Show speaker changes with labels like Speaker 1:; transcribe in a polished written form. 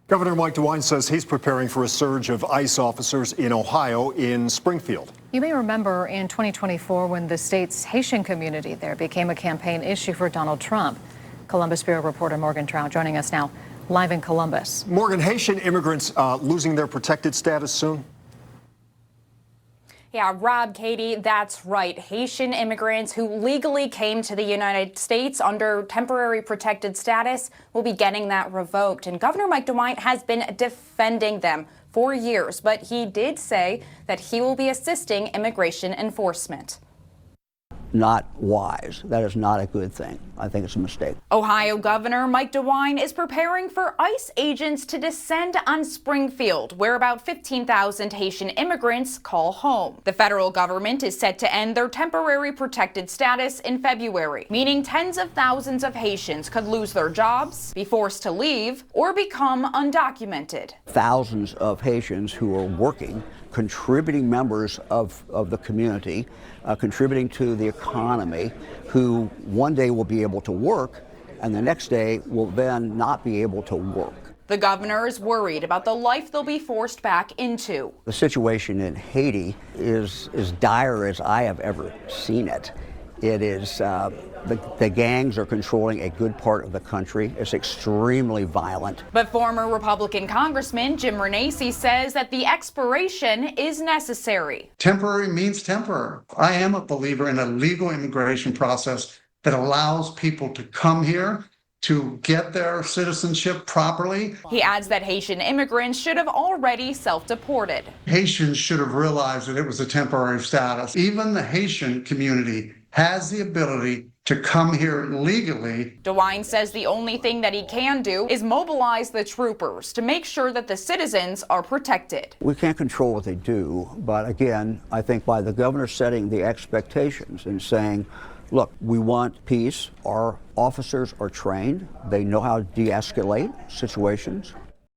Speaker 1: Governor Mike DeWine says he's preparing for a surge of ICE officers in Ohio in Springfield.
Speaker 2: You may remember in 2024 when the state's Haitian community there became a campaign issue for Donald Trump. Columbus Bureau reporter Morgan Trout joining us now live in Columbus.
Speaker 1: Morgan, Haitian immigrants losing their protected status soon?
Speaker 3: Yeah, Rob, Katie, that's right. Haitian immigrants who legally came to the United States under temporary protected status will be getting that revoked. And Governor Mike DeWine has been defending them for years, but he did say that he will be assisting immigration enforcement.
Speaker 4: Not wise. That is not a good thing. I think it's a mistake.
Speaker 3: Ohio Governor Mike DeWine is preparing for ICE agents to descend on Springfield, where about 15,000 Haitian immigrants call home. The federal government is set to end their temporary protected status in February, meaning tens of thousands of Haitians could lose their jobs, be forced to leave, or become undocumented.
Speaker 4: Thousands of Haitians who are working, contributing members of the community, contributing to the economy, who one day will be able to work and the next day will then not be able to work.
Speaker 3: The governor is worried about the life they'll be forced back into.
Speaker 4: The situation in Haiti is as dire as I have ever seen it. It is, the gangs are controlling a good part of the country. It's extremely violent.
Speaker 3: But former Republican Congressman Jim Renacci says that the expiration is necessary.
Speaker 5: Temporary means temporary. I am a believer in a legal immigration process that allows people to come here to get their citizenship properly.
Speaker 3: He adds that Haitian immigrants should have already self-deported.
Speaker 5: Haitians should have realized that it was a temporary status. Even the Haitian community has the ability to come here legally.
Speaker 3: DeWine says the only thing that he can do is mobilize the troopers to make sure that the citizens are protected.
Speaker 4: We can't control what they do, but again, I think by the governor setting the expectations and saying, look, we want peace. Our officers are trained. They know how to de-escalate situations.